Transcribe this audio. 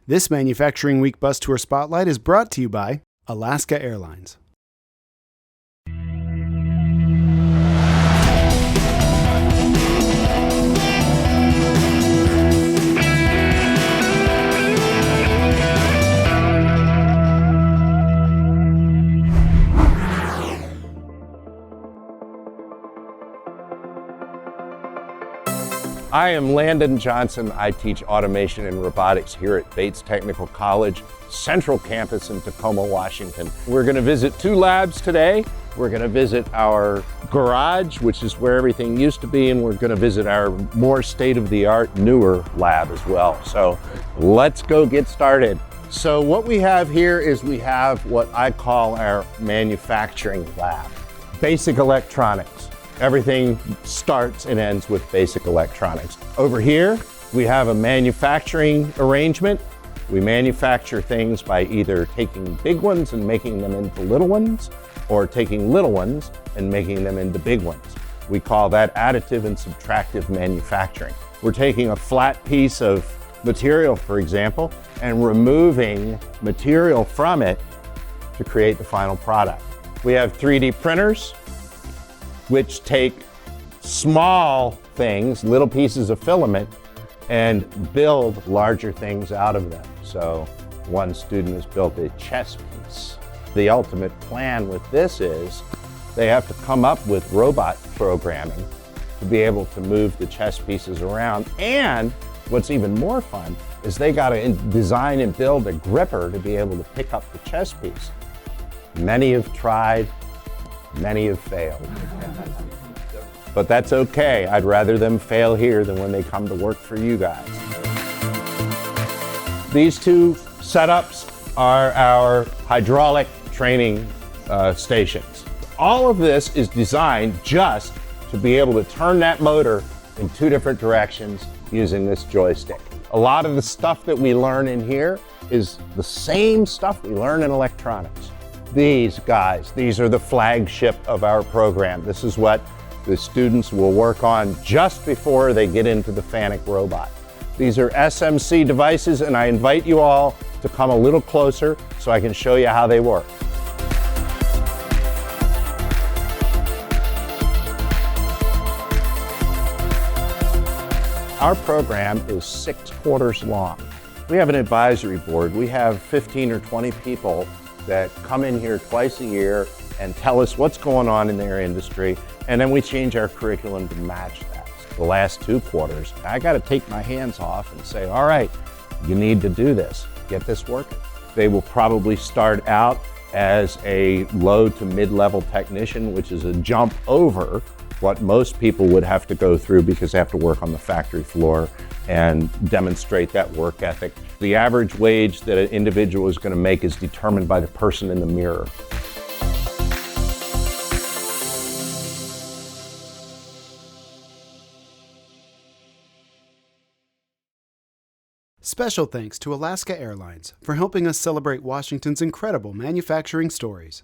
This Manufacturing Week Bus Tour Spotlight is brought to you by Alaska Airlines. I am Landon Johnson. I teach automation and robotics here at Bates Technical College, Central Campus in Tacoma, Washington. We're going to visit two labs today. We're going to visit our garage, which is where everything used to be, and we're going to visit our more state-of-the-art, newer lab as well. So let's go get started. So what we have here is we have what I call our manufacturing lab. Basic electronics. Everything starts and ends with basic electronics. Over here, we have a manufacturing arrangement. We manufacture things by either taking big ones and making them into little ones, or taking little ones and making them into big ones. We call that additive and subtractive manufacturing. We're taking a flat piece of material, for example, and removing material from it to create the final product. We have 3D printers, which take small things, little pieces of filament, and build larger things out of them. So one student has built a chess piece. The ultimate plan with this is they have to come up with robot programming to be able to move the chess pieces around. And what's even more fun is they got to design and build a gripper to be able to pick up the chess piece. Many have tried, many have failed. But that's okay. I'd rather them fail here than when they come to work for you guys. These two setups are our hydraulic training stations. All of this is designed just to be able to turn that motor in two different directions using this joystick. A lot of the stuff that we learn in here is the same stuff we learn in electronics. These guys, these are the flagship of our program. This is what the students will work on just before they get into the FANUC robot. These are SMC devices, and I invite you all to come a little closer so I can show you how they work. Our program is 6 quarters long. We have an advisory board. We have 15 or 20 people that come in here twice a year and tell us what's going on in their industry, and then we change our curriculum to match that. The last 2 quarters, I got to take my hands off and say, all right, you need to do this, get this working. They will probably start out as a low to mid-level technician, which is a jump over what most people would have to go through because they have to work on the factory floor and demonstrate that work ethic. The average wage that an individual is going to make is determined by the person in the mirror. Special thanks to Alaska Airlines for helping us celebrate Washington's incredible manufacturing stories.